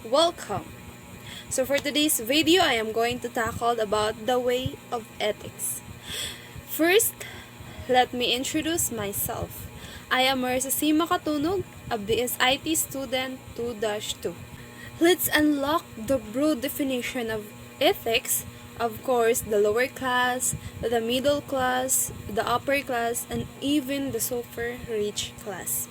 Welcome! So for today's video, I am going to tackle about the way of ethics. First, let me introduce myself. I am Marisa C. Makatunog, a BSIT student 2-2. Let's unlock the broad definition of ethics. Of course, the lower class, the middle class, the upper class, and even the super rich class.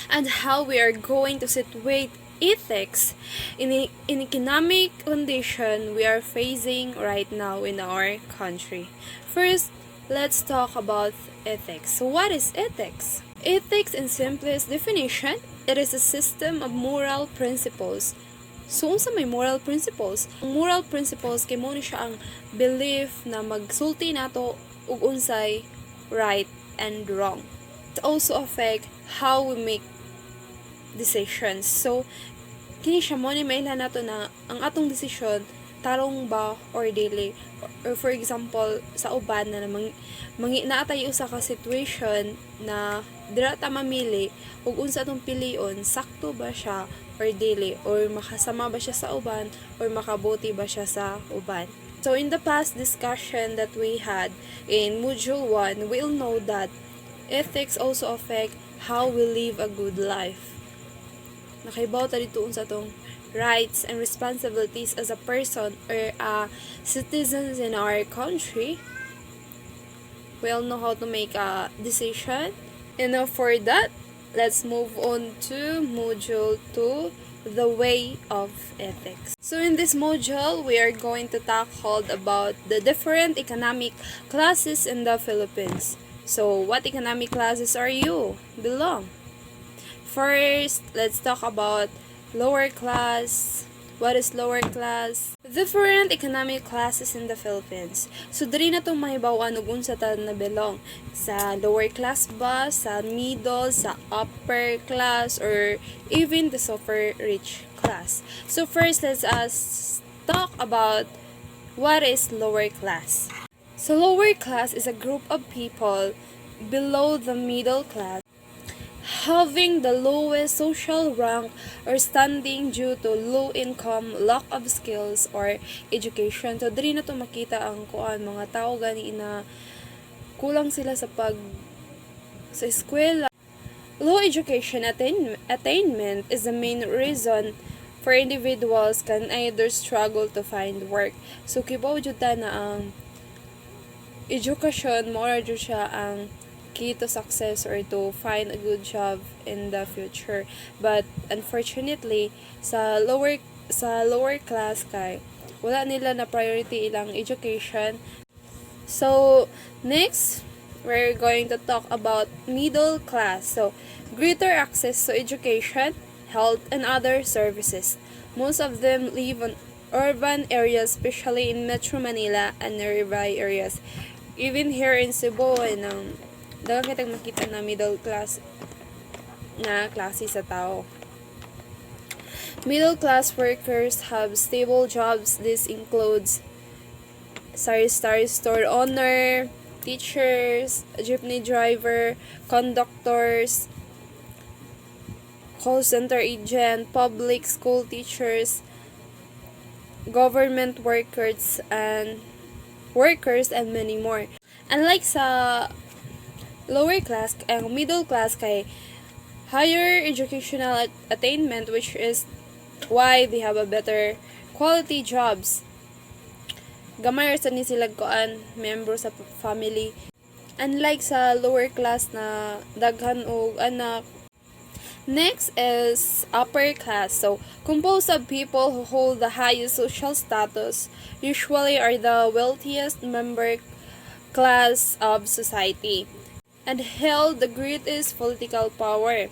And how we are going to situate ethics in economic condition we are facing right now in our country. First, let's talk about ethics. So what is ethics? Ethics in simplest definition, it is a system of moral principles. So, unsa may moral principles? Ang moral principles kay mo ni siya ang belief na magsulti nato ug unsay right and wrong. It also affect how we make decisions. So, kini siya mo ni mailan nato na ang atong desisyon tarong ba or dili, or for example sa uban na mangina tayo usa ka situation na dira ta mamili ug unsa atong pilion, sakto ba siya or dili, or makasama ba siya sa uban or makabuti ba siya sa uban. So in the past discussion that we had in module 1, we'll know that ethics also affect how we live a good life. Nakaibaw ta dito sa atong rights and responsibilities as a person or a citizens in our country. We'll know how to make a decision. And now for that, let's move on to module 2, the way of ethics. So in this module, we are going to tackle about the different economic classes in the Philippines. So what economic classes are you belong? First, let's talk about lower class. What is lower class? Different economic classes in the Philippines. So, diri na itong mahibawan ug unsa ta na belong. Sa lower class ba, sa middle, sa upper class, or even the super rich class. So, first, let's talk about what is lower class. So, lower class is a group of people below the middle class having the lowest social rank or standing due to low income, lack of skills, or education. So, diri na to makita ang mga tao gani na kulang sila sa eskwela. Low education attainment is the main reason for individuals can either struggle to find work. So, kibaw jud ta na ang education, more jud siya ang key to success or to find a good job in the future. But unfortunately, sa lower class kay wala nila na priority ilang education. So next, we're going to talk about middle class. So greater access to education, health, and other services. Most of them live in urban areas, especially in Metro Manila and nearby areas. Even here in Cebu, and dagang kitang makita na middle class na klase sa tao. Middle class workers have stable jobs. This includes sari-sari store owner, teachers, jeepney driver, conductors, call center agent, public school teachers, government workers, and many more. Unlike sa lower class and middle class kay higher educational attainment, which is why they have a better quality jobs. Gamay sa ni sila koan member sa family. Unlike sa lower class na daghan og anak. Next is upper class. So, composed of people who hold the highest social status, usually are the wealthiest member class of society, and held the greatest political power.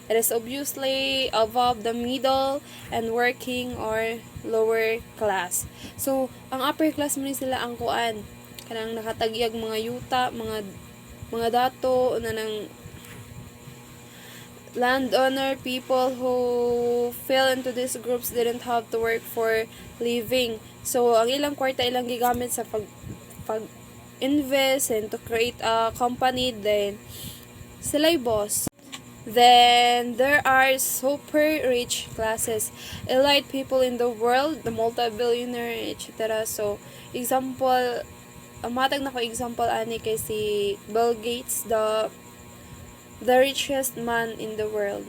It is obviously above the middle and working or lower class. So, ang upper class man sila ang kuan kanang nakatagyag mga yuta, mga dato na ng landowner. People who fell into these groups didn't have to work for living. So, ang ilang kwarta ilang gigamit sa pag invest and to create a company, then sila'y boss. Then there are super rich classes, elite people in the world, the multi-billionaire, etc. So, example, matag na ko example ani kay si Bill Gates, the richest man in the world.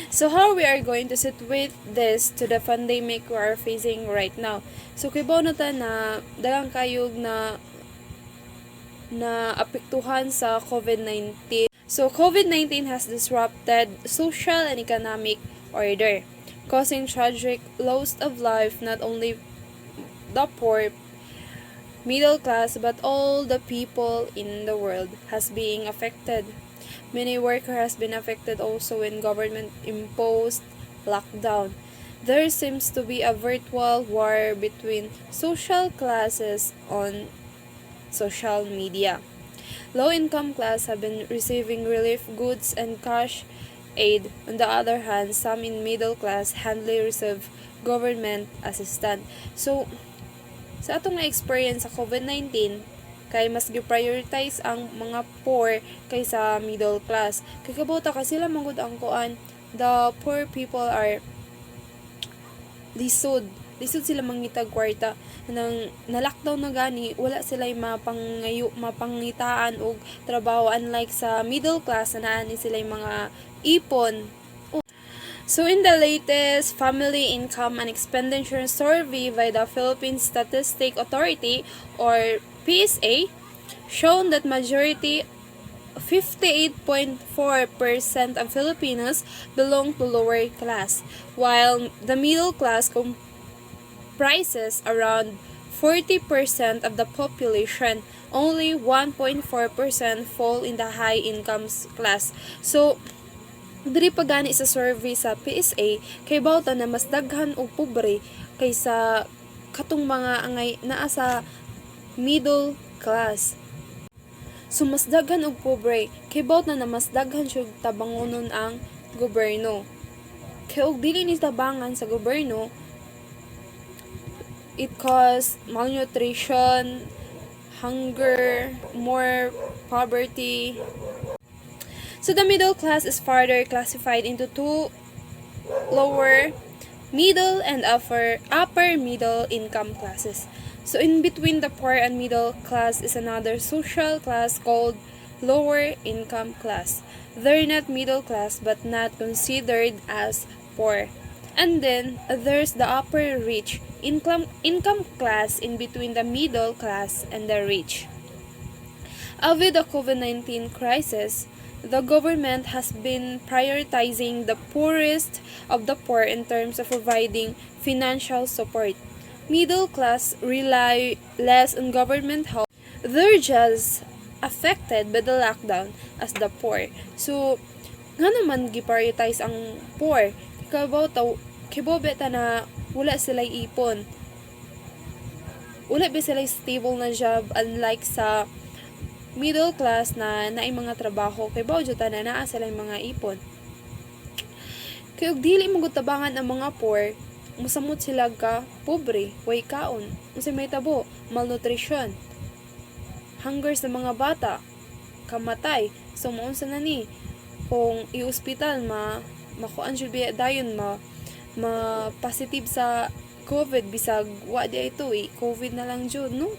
So how we are going to sit with this to the pandemic we are facing right now. So kibaw na ta na daghang kayog na apektuhan sa COVID-19. So COVID-19 has disrupted social and economic order, causing tragic loss of life not only the poor, middle class, but all the people in the world has being affected. Many worker has been affected also when government imposed lockdown. There seems to be a virtual war between social classes on social media. Low-income class have been receiving relief goods and cash aid. On the other hand, some in middle class hardly receive government assistance. So, sa atong na-experience sa COVID-19, kay mas gi-prioritize ang mga poor kaysa middle class. Kay kabota kasi sila manggod ang kuan, the poor people are lisod sila mangitag kwarta nang na-lockdown na gani, wala sila mapangitaan og trabaho, unlike sa middle class na naani sila mga ipon. So in the latest Family Income and Expenditure Survey by the Philippine Statistic Authority or PSA, shown that majority 58.4% of Filipinos belong to lower class, while the middle class comprises around 40% of the population. Only 1.4% fall in the high income class. So, diri pa gani sa survey sa PSA, kay bawta na mas daghan og pobre kaysa katong mga angay naa sa middle class. So mas daghan og pobre kay bawt na mas daghan syud tabangonon ang gobyerno. Kay og dili ni tabangan sa gobyerno, it cause malnutrition, hunger, more poverty. So the middle class is further classified into two: lower middle and upper middle income classes. So in between the poor and middle class is another social class called lower income class. They're not middle class but not considered as poor. And then there's the upper rich income class in between the middle class and the rich. With the COVID-19 crisis, the government has been prioritizing the poorest of the poor in terms of providing financial support. Middle class rely less on government help. They're just affected by the lockdown as the poor. So, nga naman gi-prioritize ang poor. Kibobeta na wala sila ipon. Wala ba sila stable na job, unlike sa middle class na naay mga trabaho kay bawjo ta na naa sila mga ipon. Kay og dili mo tabangan ang mga poor, musamot sila ka pobre, way kaon. Unsay may tabo, malnutrition, hunger sa mga bata, kamatay. So maunsa na ni kung i-hospital makuan jud biya dayon positive sa COVID bisag wa di ito COVID na lang jud, no?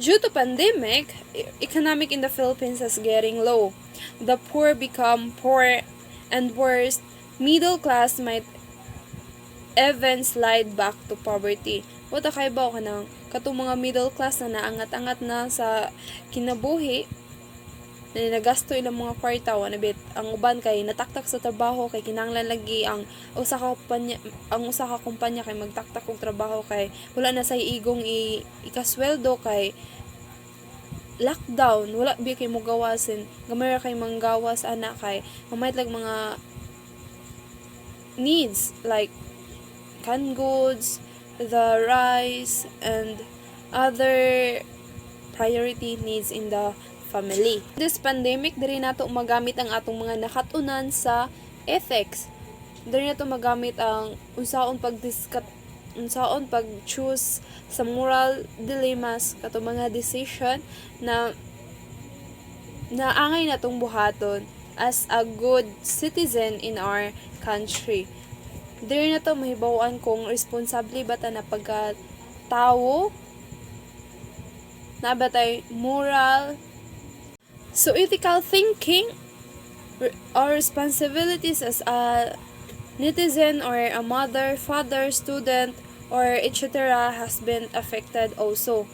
Due to pandemic, economic in the Philippines is getting low. The poor become poor, and worse, middle class might even slide back to poverty. Wata kay ba ka nang katong mga middle class na naangat-angat na sa kinabuhi, na nagasto ilang mga kwarta, wanabit ang uban kay nataktak sa trabaho kay kinahanglan lagi ang usa ka kumpanya kay magtaktak og trabaho kay wala na say igong ikasweldo kay lockdown, wala bi kay mo gawasin, gamay ra kay manggawas ana kay mamait lag mga needs like canned goods, the rice and other priority needs in the family. This pandemic, diri nato magamit ang atong mga nakatunan sa ethics. Diri nato magamit ang unsaon pag-choose sa moral dilemmas katong mga decision na angay natong buhaton as a good citizen in our country. Diri na to mahibaw-an kung responsable ba ta na pagka-tawo, na ba tay moral. So ethical thinking, our responsibilities as a netizen or a mother, father, student, or etc. has been affected also.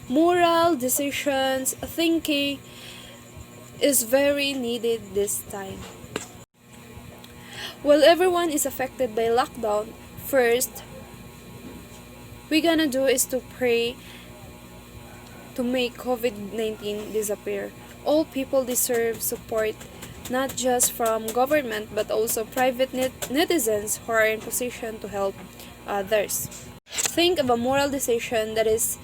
Moral decisions, thinking is very needed this time. While everyone is affected by lockdown, first we gonna do is to pray to make COVID-19 disappear. All people deserve support, not just from government but also private netizens who are in position to help others. Think of a moral decision that is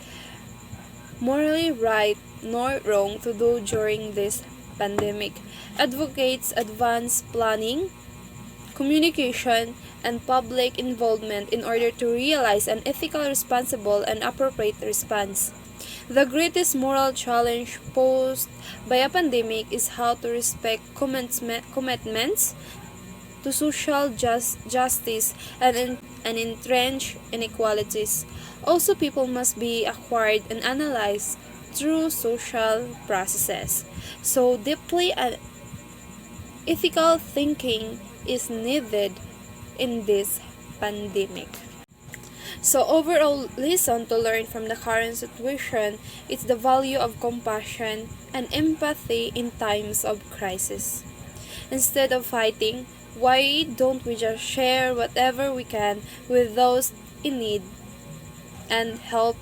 morally right nor wrong to do during this pandemic. Advocates advanced planning, communication, and public involvement in order to realize an ethical, responsible, and appropriate response. The greatest moral challenge posed by a pandemic is how to respect commitments to social justice and entrench inequalities. Also, people must be acquired and analyzed through social processes. So, deeply ethical thinking is needed in this pandemic. So, overall lesson to learn from the current situation is the value of compassion and empathy in times of crisis. Instead of fighting, why don't we just share whatever we can with those in need and help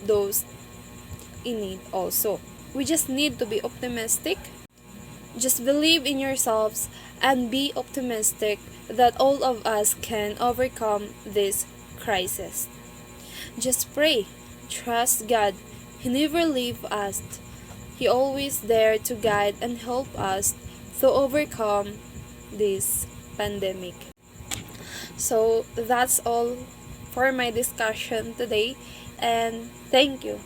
those in need also? We just need to be optimistic. Just believe in yourselves and be optimistic that all of us can overcome this crisis. Just pray. Trust God. He never leaves us. He always there to guide and help us to overcome this pandemic. So that's all for my discussion today, and thank you.